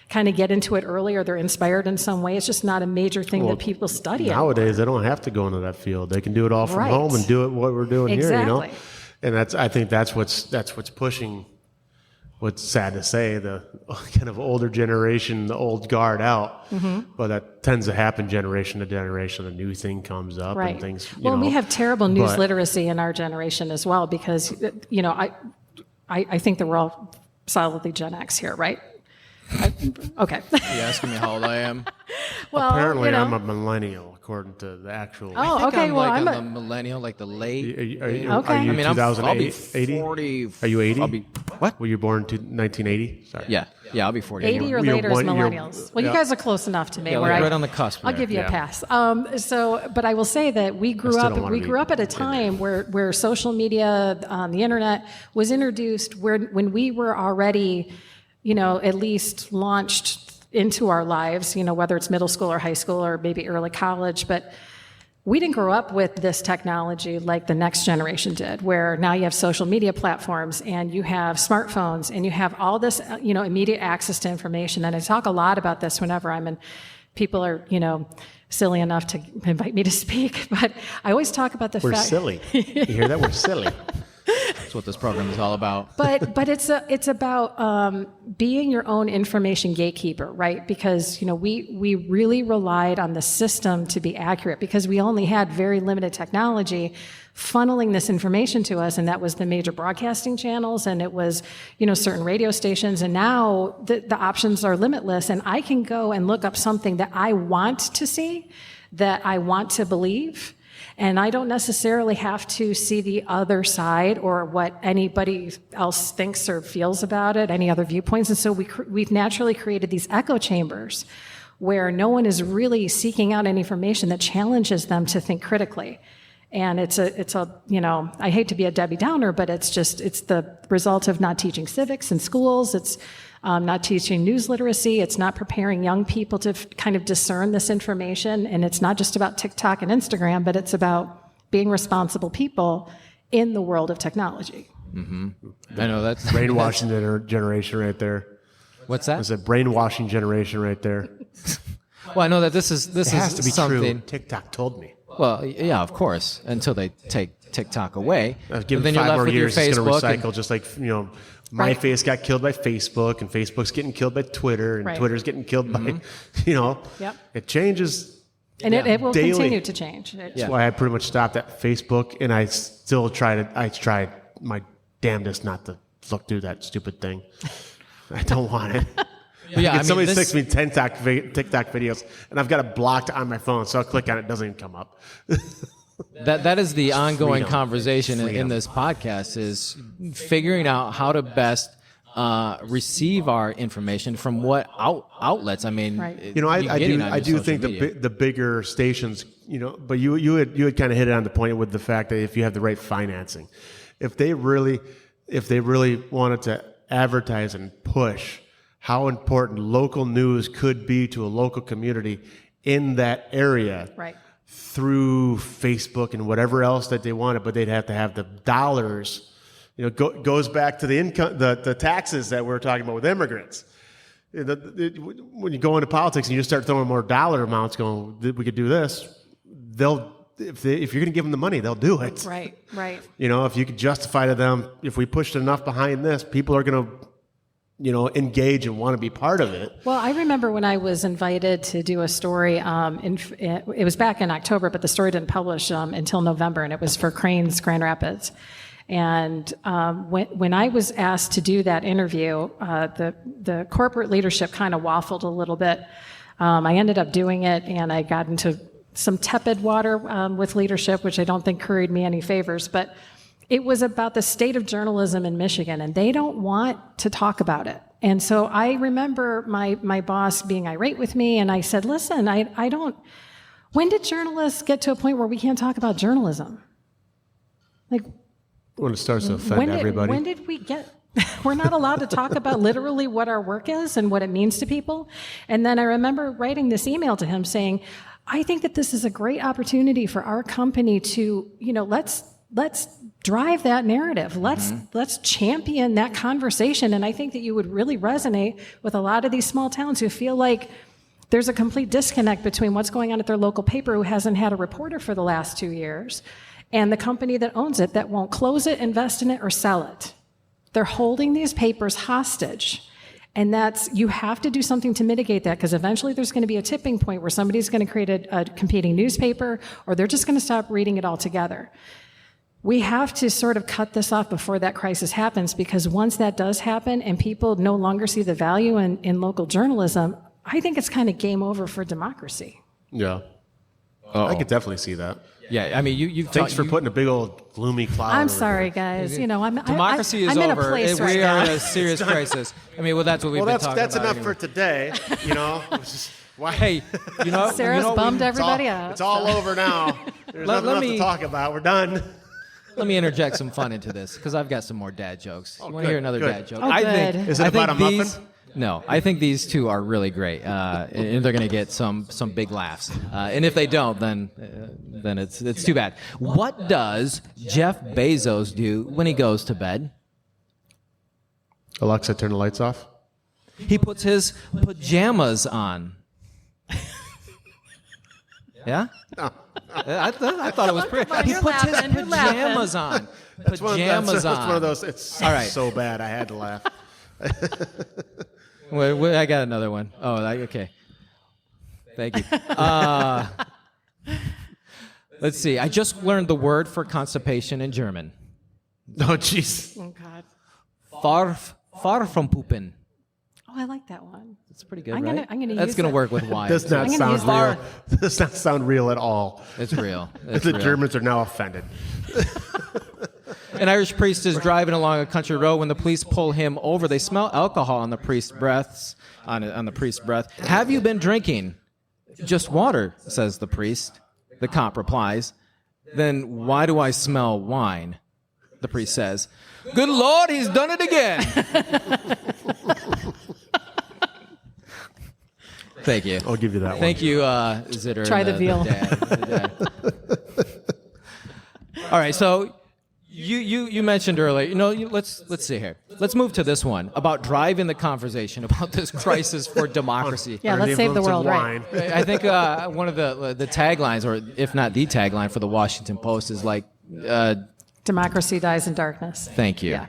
Speaker 3: kind of get into it early or they're inspired in some way. It's just not a major thing that people study.
Speaker 2: Nowadays, they don't have to go into that field. They can do it all from
Speaker 3: Right.
Speaker 2: home and do it what we're doing
Speaker 3: Exactly.
Speaker 2: here, And I think that's what's pushing. What's sad to say, the kind of older generation, the old guard out, but that tends to happen generation to generation. A new thing comes up
Speaker 3: Right.
Speaker 2: and things.
Speaker 3: Well, we have terrible news literacy in our generation as well because, I think that we're all solidly Gen X here, right? Okay.
Speaker 1: You asking me how old I am?
Speaker 3: Well,
Speaker 2: apparently, I'm a millennial according to the actual.
Speaker 3: Oh,
Speaker 1: I think
Speaker 3: okay.
Speaker 1: I'm
Speaker 3: well,
Speaker 1: like
Speaker 3: I'm
Speaker 1: a millennial, like the late.
Speaker 2: Are you
Speaker 3: Okay. I
Speaker 1: mean, I'll be
Speaker 2: 2008, 80?
Speaker 1: 40.
Speaker 2: Are you 80?
Speaker 1: I'll be what?
Speaker 2: Were you born to 1980? Sorry.
Speaker 1: Yeah, I'll be 40.
Speaker 3: 80 or
Speaker 2: You're
Speaker 3: later is
Speaker 2: one- you're-
Speaker 3: millennials. Well, you
Speaker 2: yeah.
Speaker 3: guys are close enough to me.
Speaker 1: Yeah,
Speaker 3: where
Speaker 1: like right on the cusp.
Speaker 3: I'll
Speaker 1: there.
Speaker 3: give you
Speaker 2: Yeah.
Speaker 3: a pass. But I will say that we grew
Speaker 2: still
Speaker 3: up.
Speaker 2: don't wanna
Speaker 3: We
Speaker 2: be
Speaker 3: grew up at a
Speaker 2: in there.
Speaker 3: time where social media, the internet, was introduced. When we were already, at least launched into our lives. Whether it's middle school or high school or maybe early college, but we didn't grow up with this technology like the next generation did, where now you have social media platforms and you have smartphones and you have all this, immediate access to information. And I talk a lot about this whenever I'm in, people are, silly enough to invite me to speak, but I always talk about the
Speaker 2: We're
Speaker 3: fact.
Speaker 2: silly. You hear that? We're silly.
Speaker 1: That's what this program is all about.
Speaker 3: But it's about being your own information gatekeeper, right? Because we really relied on the system to be accurate because we only had very limited technology funneling this information to us, and that was the major broadcasting channels, and it was certain radio stations. And now the options are limitless, and I can go and look up something that I want to see, that I want to believe. And I don't necessarily have to see the other side or what anybody else thinks or feels about it, any other viewpoints. And so we've naturally created these echo chambers where no one is really seeking out any information that challenges them to think critically. And it's a I hate to be a Debbie Downer, but it's the result of not teaching civics in schools. It's not teaching news literacy. It's not preparing young people to kind of discern this information. And it's not just about TikTok and Instagram, but it's about being responsible people in the world of technology.
Speaker 1: Mm-hmm. I know that's
Speaker 2: Brainwashing generation right there.
Speaker 1: What's that?
Speaker 2: It's a brainwashing generation right there.
Speaker 1: Well, I know that this is
Speaker 2: It has to be
Speaker 1: something.
Speaker 2: true. TikTok told me.
Speaker 1: Well, yeah, of course, until they take TikTok away.
Speaker 2: Give
Speaker 1: then
Speaker 2: it
Speaker 1: you're
Speaker 2: 5
Speaker 1: left
Speaker 2: more
Speaker 1: with your
Speaker 2: years, it's going to
Speaker 1: Facebook.
Speaker 2: recycle, just like, my
Speaker 3: Right.
Speaker 2: face got killed by Facebook, and Facebook's getting killed by Twitter, and
Speaker 3: Right.
Speaker 2: Twitter's getting killed by,
Speaker 3: Yep.
Speaker 2: it changes.
Speaker 3: And it will
Speaker 2: daily.
Speaker 3: continue to change.
Speaker 2: That's why I pretty much stopped at Facebook, and I still tried my damnedest not to look through that stupid thing. I don't want it. Somebody sticks me 10 TikTok videos, and I've got it blocked on my phone, so I'll click on it, it doesn't even come up.
Speaker 1: That is the ongoing
Speaker 2: freedom.
Speaker 1: conversation in this podcast is figuring out how to best receive our information from what outlets. I mean,
Speaker 3: Right.
Speaker 2: I do think the bigger stations, but you had kind of hit it on the point with the fact that if you have the right financing, if they really wanted to advertise and push how important local news could be to a local community in that area,
Speaker 3: Right.
Speaker 2: through Facebook and whatever else that they wanted, but they'd have to have the dollars. Goes back to the income, the taxes that we're talking about with immigrants. When you go into politics and you just start throwing more dollar amounts, going, we could do this. If you're going to give them the money, they'll do it.
Speaker 3: Right.
Speaker 2: If you could justify to them, if we pushed enough behind this, people are going to engage and want to be part of it.
Speaker 3: Well, I remember when I was invited to do a story, it was back in October, but the story didn't publish until November, and it was for Crane's Grand Rapids. And when I was asked to do that interview, the corporate leadership kind of waffled a little bit. I ended up doing it, and I got into some tepid water with leadership, which I don't think curried me any favors, but it was about the state of journalism in Michigan, and they don't want to talk about it. And so I remember my boss being irate with me, and I said, listen, I don't, when did journalists get to a point where we can't talk about journalism? Like,
Speaker 2: When it starts to offend everybody.
Speaker 3: When did we get, we're not allowed to talk about literally what our work is and what it means to people. And then I remember writing this email to him saying, I think that this is a great opportunity for our company to, let's drive that narrative. Let's champion that conversation. And I think that you would really resonate with a lot of these small towns who feel like there's a complete disconnect between what's going on at their local paper, who hasn't had a reporter for the last 2 years, and the company that owns it that won't close it, invest in it, or sell it. They're holding these papers hostage. And you have to do something to mitigate that, because eventually there's going to be a tipping point where somebody's going to create a competing newspaper, or they're just going to stop reading it altogether. We have to sort of cut this off before that crisis happens, because once that does happen and people no longer see the value in local journalism, I think it's kind of game over for democracy.
Speaker 2: Yeah. I could definitely see that.
Speaker 1: Yeah, I mean, you.
Speaker 2: Thanks for putting a big old gloomy cloud.
Speaker 3: I'm
Speaker 2: over
Speaker 3: sorry,
Speaker 2: there.
Speaker 3: guys.
Speaker 1: Democracy is
Speaker 3: I'm
Speaker 1: over.
Speaker 3: In a place
Speaker 1: we
Speaker 3: right
Speaker 1: are
Speaker 3: now.
Speaker 1: in a serious crisis. I mean, that's what we've been talking
Speaker 2: that's
Speaker 1: about.
Speaker 2: enough for today. Why?
Speaker 1: Hey,
Speaker 3: Sarah's bummed everybody out.
Speaker 2: It's all over now. There's nothing else to talk about. We're done.
Speaker 1: Let me interject some fun into this, because I've got some more dad jokes. You want to hear another dad joke?
Speaker 3: Oh, good.
Speaker 2: Is it about a muffin?
Speaker 1: No, I think these two are really great, and they're going to get some big laughs. And if they don't, then it's too bad. What does Jeff Bezos do when he goes to bed?
Speaker 2: Alexa, turn the lights off.
Speaker 1: He puts his pajamas on. Yeah?
Speaker 2: No.
Speaker 1: I thought it was pretty. He
Speaker 3: you're
Speaker 1: puts his
Speaker 3: laughing, you're
Speaker 1: pajamas on.
Speaker 2: That's one of those. It's
Speaker 1: All right.
Speaker 2: so bad. I had to laugh.
Speaker 1: Wait, I got another one. Oh, okay. Thank you. Let's see. I just learned the word for constipation in German.
Speaker 2: Oh, jeez.
Speaker 3: Oh, God.
Speaker 1: Far from pooping.
Speaker 3: Oh, I like that one.
Speaker 1: It's pretty good,
Speaker 3: I'm
Speaker 1: right?
Speaker 3: gonna
Speaker 1: That's
Speaker 3: use
Speaker 1: going to
Speaker 3: it.
Speaker 1: work with Y.
Speaker 2: Does not
Speaker 3: I'm gonna
Speaker 2: sound
Speaker 3: use
Speaker 2: real. Does not sound real at all.
Speaker 1: It's real.
Speaker 2: The Germans are now offended.
Speaker 1: An Irish priest is driving along a country road. When the police pull him over, they smell alcohol on the priest's breath. On the priest's breath. Have you been drinking? Just water, says the priest. The cop replies. Then why do I smell wine? The priest says. Good Lord, he's done it again. Thank you.
Speaker 2: I'll give you that one.
Speaker 1: Thank you, Zitter.
Speaker 3: Try the veal.
Speaker 1: The dad. All right, so you mentioned earlier. Let's see here. Let's move to this one about driving the conversation about this crisis for democracy.
Speaker 3: Yeah, let's save the world, right?
Speaker 1: I think one of the taglines, or if not the tagline for the Washington Post, is like,
Speaker 3: Democracy dies in darkness.
Speaker 1: Thank you.
Speaker 3: Yeah.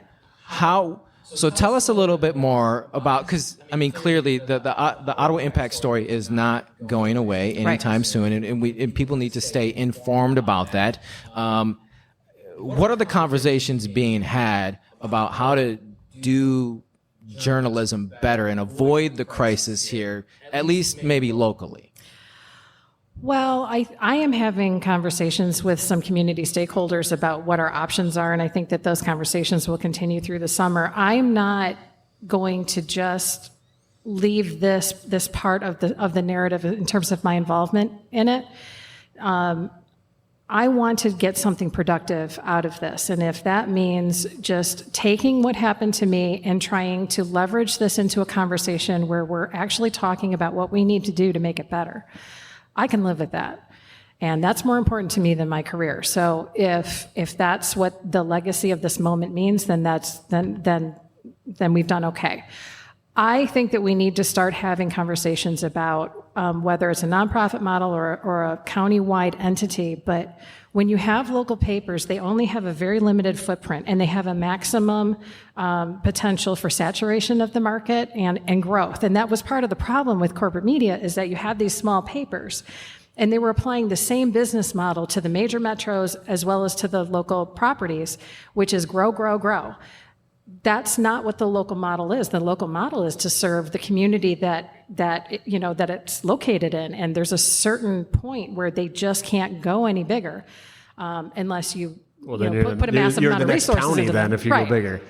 Speaker 1: So tell us a little bit more about, because I mean, clearly the Ottawa Impact story is not going away anytime soon, and people need to stay informed about that. What are the conversations being had about how to do journalism better and avoid the crisis here, at least maybe locally?
Speaker 3: Well, I am having conversations with some community stakeholders about what our options are, and I think that those conversations will continue through the summer. I'm not going to just leave this part of the narrative in terms of my involvement in it. I want to get something productive out of this, and if that means just taking what happened to me and trying to leverage this into a conversation where we're actually talking about what we need to do to make it better, I can live with that. And that's more important to me than my career. So if that's what the legacy of this moment means, then we've done okay. I think that we need to start having conversations about whether it's a nonprofit model or a county-wide entity, but when you have local papers, they only have a very limited footprint, and they have a maximum potential for saturation of the market and growth. And that was part of the problem with corporate media, is that you have these small papers, and they were applying the same business model to the major metros as well as to the local properties, which is grow, grow, grow. That's not what the local model is. The local model is to serve the community that it's located in, and there's a certain point where they just can't go any bigger unless you, put a massive amount of resources
Speaker 2: county
Speaker 3: into
Speaker 2: then
Speaker 3: them.
Speaker 2: if you go bigger.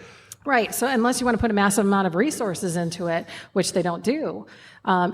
Speaker 3: Right. So unless you want to put a massive amount of resources into it, which they don't do,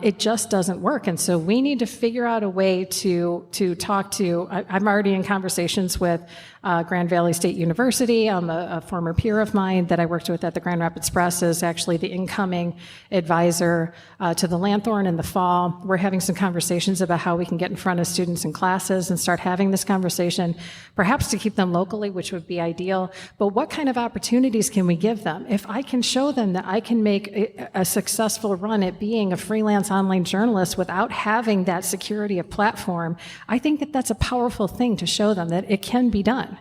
Speaker 3: it just doesn't work. And so we need to figure out a way to talk to. I'm already in conversations with Grand Valley State University. A former peer of mine that I worked with at the Grand Rapids Press is actually the incoming advisor to the Lanthorn in the fall. We're having some conversations about how we can get in front of students in classes and start having this conversation, perhaps to keep them locally, which would be ideal. But what kind of opportunities can we give them? If I can show them that I can make a successful run at being a freelance online journalist without having that security of platform, I think that that's a powerful thing to show them that it can be done.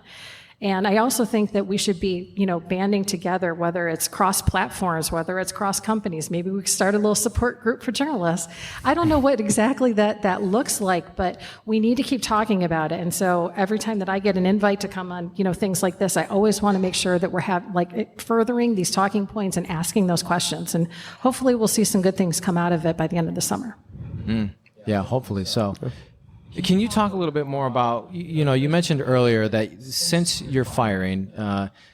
Speaker 3: And I also think that we should be, banding together, whether it's cross platforms, whether it's cross companies. Maybe we could start a little support group for journalists. I don't know what exactly that looks like, but we need to keep talking about it. And so every time that I get an invite to come on, things like this, I always want to make sure that we're furthering these talking points and asking those questions. And hopefully we'll see some good things come out of it by the end of the summer.
Speaker 1: Yeah, hopefully so. Can you talk a little bit more about, you mentioned earlier that since your firing,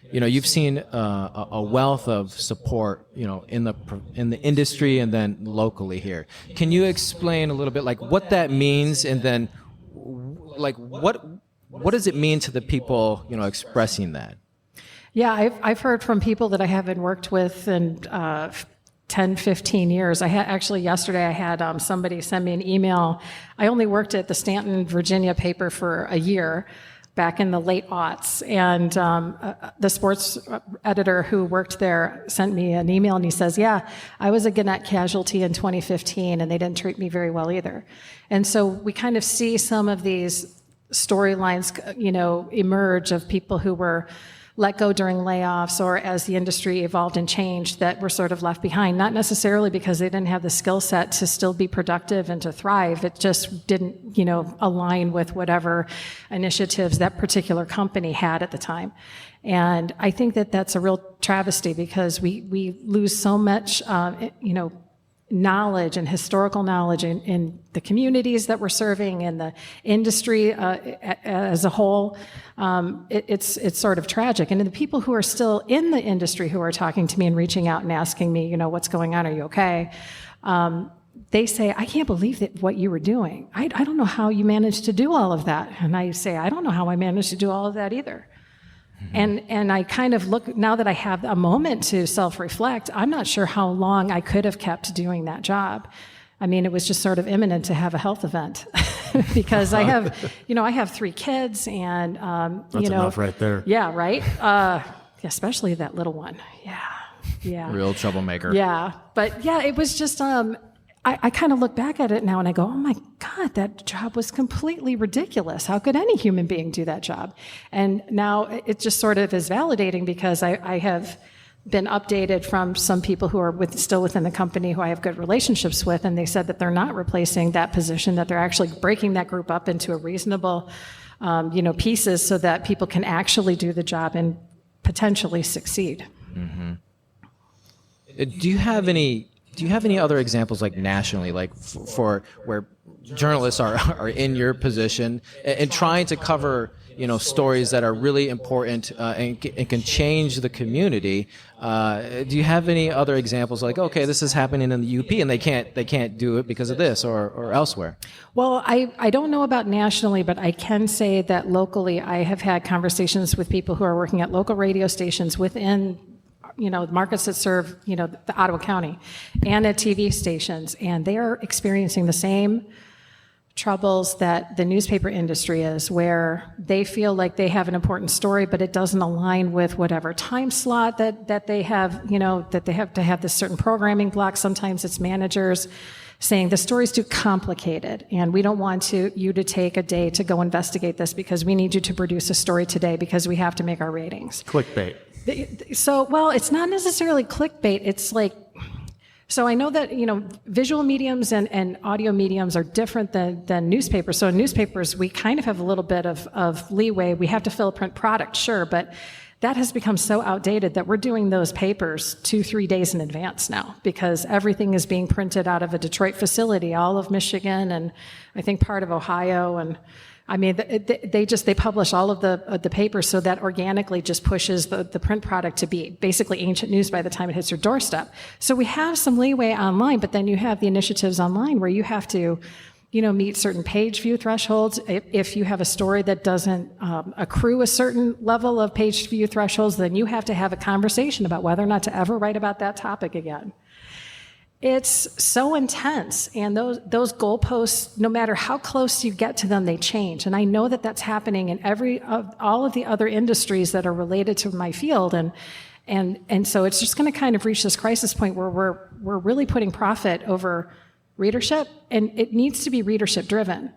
Speaker 1: you've seen a wealth of support, in the industry and then locally here. Can you explain a little bit what that means, and then what does it mean to the people, expressing that?
Speaker 3: Yeah, I've heard from people that I haven't worked with in 10, 15 years. Yesterday I had somebody send me an email. I only worked at the Stanton, Virginia paper for a year back in the late aughts. And the sports editor who worked there sent me an email, and he says, yeah, I was a Gannett casualty in 2015, and they didn't treat me very well either. And so we kind of see some of these storylines, emerge of people who were let go during layoffs, or as the industry evolved and changed, that were sort of left behind, not necessarily because they didn't have the skill set to still be productive and to thrive. It just didn't, align with whatever initiatives that particular company had at the time. And I think that that's a real travesty, because we lose so much, knowledge and historical knowledge in the communities that we're serving, and the industry as a whole. It's sort of tragic. And the people who are still in the industry who are talking to me and reaching out and asking me, what's going on? Are you okay? They say, I can't believe that what you were doing. I don't know how you managed to do all of that. And I say, I don't know how I managed to do all of that either. And I kind of look, now that I have a moment to self-reflect, I'm not sure how long I could have kept doing that job. I mean, it was just sort of imminent to have a health event because I have 3 kids, and
Speaker 2: that's enough right there.
Speaker 3: Yeah, right. Especially that little one. Yeah.
Speaker 1: Real troublemaker.
Speaker 3: Yeah, but yeah, it was just. I kind of look back at it now and I go, oh my God, that job was completely ridiculous. How could any human being do that job? And now it just sort of is validating, because I have been updated from some people who are still within the company who I have good relationships with, and they said that they're not replacing that position, that they're actually breaking that group up into a reasonable, pieces, so that people can actually do the job and potentially succeed.
Speaker 1: Mm-hmm. Do you have any other examples, nationally, for where journalists are in your position and trying to cover, stories that are really important and can change the community? Do you have any other examples okay, this is happening in the UP and they can't do it because of this or elsewhere?
Speaker 3: Well, I don't know about nationally, but I can say that locally I have had conversations with people who are working at local radio stations within markets that serve, the Ottawa County, and at TV stations, and they are experiencing the same troubles that the newspaper industry is, where they feel like they have an important story, but it doesn't align with whatever time slot that they have, that they have to have this certain programming block. Sometimes it's managers saying the story's too complicated, and we don't want you to take a day to go investigate this, because we need you to produce a story today because we have to make our ratings.
Speaker 2: Clickbait.
Speaker 3: So, well, it's not necessarily clickbait. It's so I know that, visual mediums and audio mediums are different than newspapers. So in newspapers, we kind of have a little bit of leeway. We have to fill a print product, sure, but that has become so outdated that we're doing those papers 2-3 days in advance now, because everything is being printed out of a Detroit facility, all of Michigan, and I think part of Ohio, and I mean, they publish all of the papers, so that organically just pushes the print product to be basically ancient news by the time it hits your doorstep. So we have some leeway online, but then you have the initiatives online where you have to, meet certain page view thresholds. If you have a story that doesn't accrue a certain level of page view thresholds, then you have to have a conversation about whether or not to ever write about that topic again. It's so intense, and those goalposts, no matter how close you get to them, they change. And I know that that's happening in all of the other industries that are related to my field, and so it's just going to kind of reach this crisis point where we're really putting profit over readership, and it needs to be readership driven.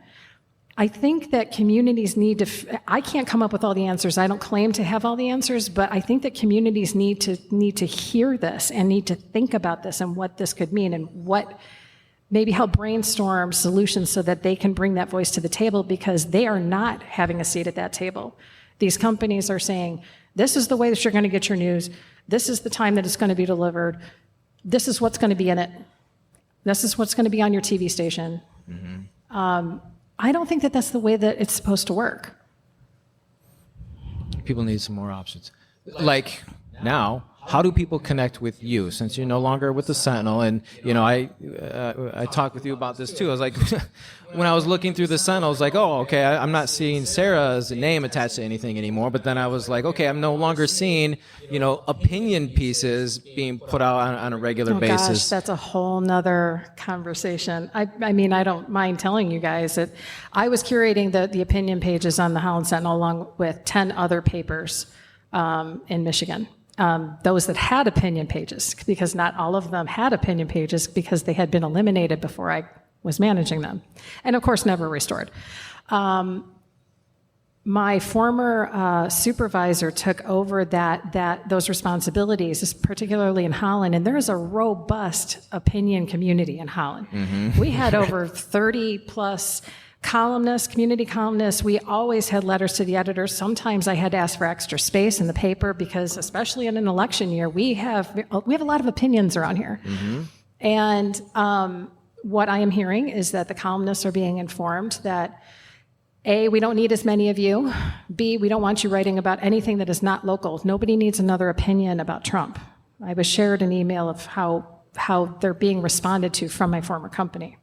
Speaker 3: I think that communities need to, I can't come up with all the answers. I don't claim to have all the answers, but I think that communities need to hear this and need to think about this and what this could mean and maybe help brainstorm solutions so that they can bring that voice to the table, because they are not having a seat at that table. These companies are saying, this is the way that you're going to get your news. This is the time that it's going to be delivered. This is what's going to be in it. This is what's going to be on your TV station. Mm-hmm. I don't think that that's the way that it's supposed to work.
Speaker 1: People need some more options. Like now, how do people connect with you since you're no longer with the Sentinel? And I talked with you about this too. I was like, when I was looking through the Sentinel, I was like, oh, okay, I'm not seeing Sarah's name attached to anything anymore. But then I was like, okay, I'm no longer seeing opinion pieces being put out on a regular basis.
Speaker 3: Gosh, that's a whole nother conversation. I mean, I don't mind telling you guys that I was curating the opinion pages on the Holland Sentinel along with 10 other papers in Michigan. Those that had opinion pages, because not all of them had opinion pages because they had been eliminated before I was managing them, and of course never restored. My former supervisor took over those responsibilities, particularly in Holland, and there is a robust opinion community in Holland. Mm-hmm. We had over 30 plus columnists, community columnists. We always had letters to the editors. Sometimes I had to ask for extra space in the paper because, especially in an election year, we have a lot of opinions around here. Mm-hmm. And what I am hearing is that the columnists are being informed that A, we don't need as many of you. B, we don't want you writing about anything that is not local. Nobody needs another opinion about Trump. I was shared an email of how they're being responded to from my former company.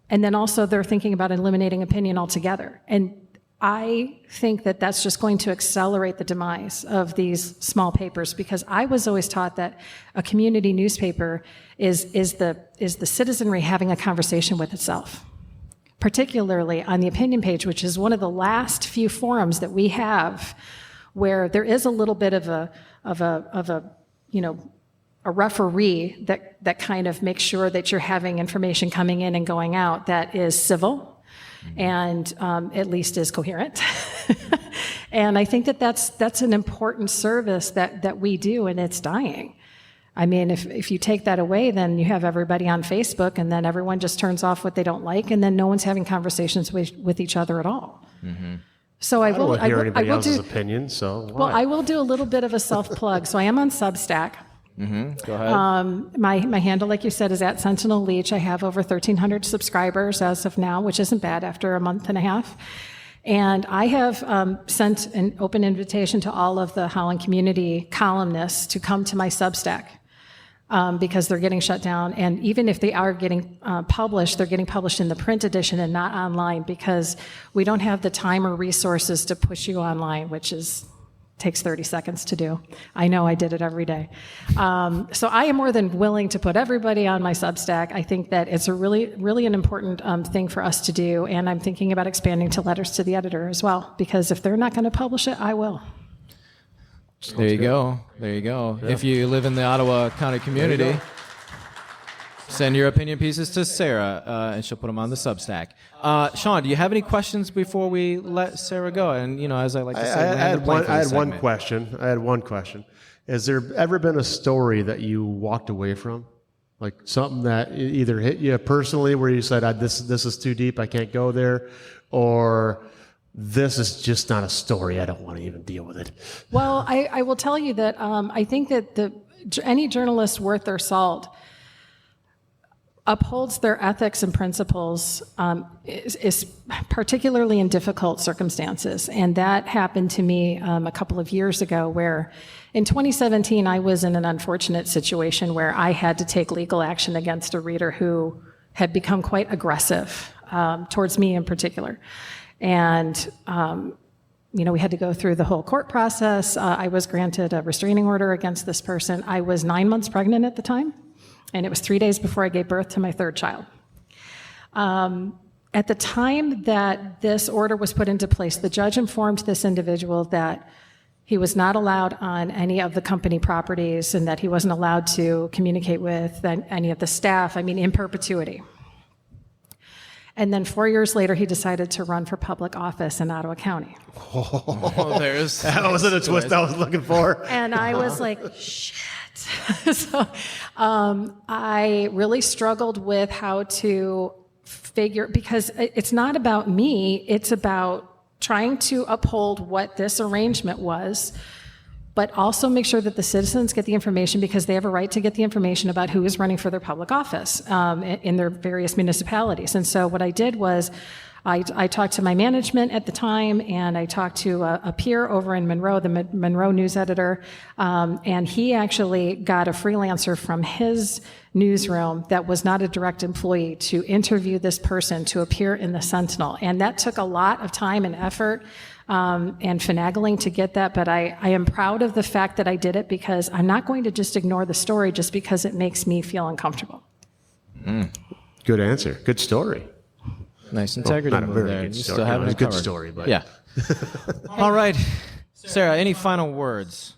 Speaker 3: And then also they're thinking about eliminating opinion altogether. And I think that that's just going to accelerate the demise of these small papers, because I was always taught that a community newspaper is the citizenry having a conversation with itself, particularly on the opinion page, which is one of the last few forums that we have where there is a little bit of a referee that kind of makes sure that you're having information coming in and going out that is civil and at least is coherent. And I think that that's an important service that we do, and it's dying. I mean, if you take that away, then you have everybody on Facebook, and then everyone just turns off what they don't like, and then no one's having conversations with each other at all. Mm-hmm. So I will
Speaker 2: hear anybody else's opinion. So why?
Speaker 3: Well, I will do a little bit of a self-plug. So I am on Substack.
Speaker 1: Mm-hmm. Go ahead.
Speaker 3: My handle, like you said, is at Sentinel Leach. I have over 1,300 subscribers as of now, which isn't bad after a month and a half. And I have sent an open invitation to all of the Holland community columnists to come to my Substack because they're getting shut down. And even if they are getting published, they're getting published in the print edition and not online, because we don't have the time or resources to push you online, which takes 30 seconds to do. I know, I did it every day. So I am more than willing to put everybody on my Substack. I think that it's a really an important thing for us to do, and I'm thinking about expanding to letters to the editor as well, because if they're not going to publish it, I will.
Speaker 1: There you go. Yeah. If you live in the Ottawa County community, send your opinion pieces to Sarah, and she'll put them on the Substack. Shawn, do you have any questions before we let Sarah go? And as I like to say,
Speaker 2: I had one question. Has there ever been a story that you walked away from, like something that either hit you personally, where you said, "This is too deep, I can't go there," or "This is just not a story, I don't want to even deal with it"?
Speaker 3: Well, I will tell you that I think that any journalist worth their salt upholds their ethics and principles is particularly in difficult circumstances. And that happened to me a couple of years ago, where in 2017, I was in an unfortunate situation where I had to take legal action against a reader who had become quite aggressive towards me in particular. And we had to go through the whole court process. I was granted a restraining order against this person. I was 9 months pregnant at the time, and it was 3 days before I gave birth to my third child. At the time that this order was put into place, the judge informed this individual that he was not allowed on any of the company properties and that he wasn't allowed to communicate with any of the staff, in perpetuity. And then 4 years later, he decided to run for public office in Ottawa County.
Speaker 2: That wasn't a twist I was looking for.
Speaker 3: And I was like, shit. So I really struggled with how to figure, because it's not about me, it's about trying to uphold what this arrangement was, but also make sure that the citizens get the information, because they have a right to get the information about who is running for their public office in their various municipalities. And so what I did was I talked to my management at the time, and I talked to a peer over in Monroe, the Monroe news editor, and he actually got a freelancer from his newsroom that was not a direct employee to interview this person to appear in the Sentinel. And that took a lot of time and effort and finagling to get that, but I am proud of the fact that I did it, because I'm not going to just ignore the story just because it makes me feel uncomfortable.
Speaker 2: Good answer. Good story.
Speaker 1: Nice integrity
Speaker 2: Not a
Speaker 1: move
Speaker 2: very
Speaker 1: there.
Speaker 2: good
Speaker 1: You
Speaker 2: story.
Speaker 1: still having
Speaker 2: It was
Speaker 1: it
Speaker 2: a good
Speaker 1: covered.
Speaker 2: story, but
Speaker 1: Yeah. All right. Sarah, any final words?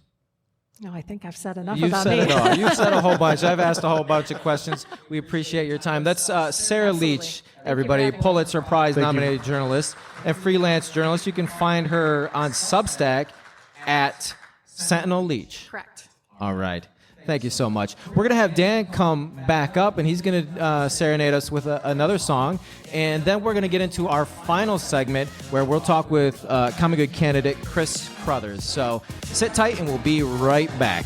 Speaker 3: No, I think I've said enough
Speaker 1: You've
Speaker 3: about
Speaker 1: said
Speaker 3: me.
Speaker 1: it all. You've said a whole bunch. I've asked a whole bunch of questions. We appreciate your time. That's Sarah Leach, everybody, Pulitzer Prize-nominated journalist and freelance journalist. You can find her on Substack at Sentinel Leach.
Speaker 3: Correct.
Speaker 1: All right. Thank you so much. We're going to have Dan come back up, and he's going to serenade us with another song. And then we're going to get into our final segment, where we'll talk with Common Good candidate Chris Crothers. So sit tight, and we'll be right back.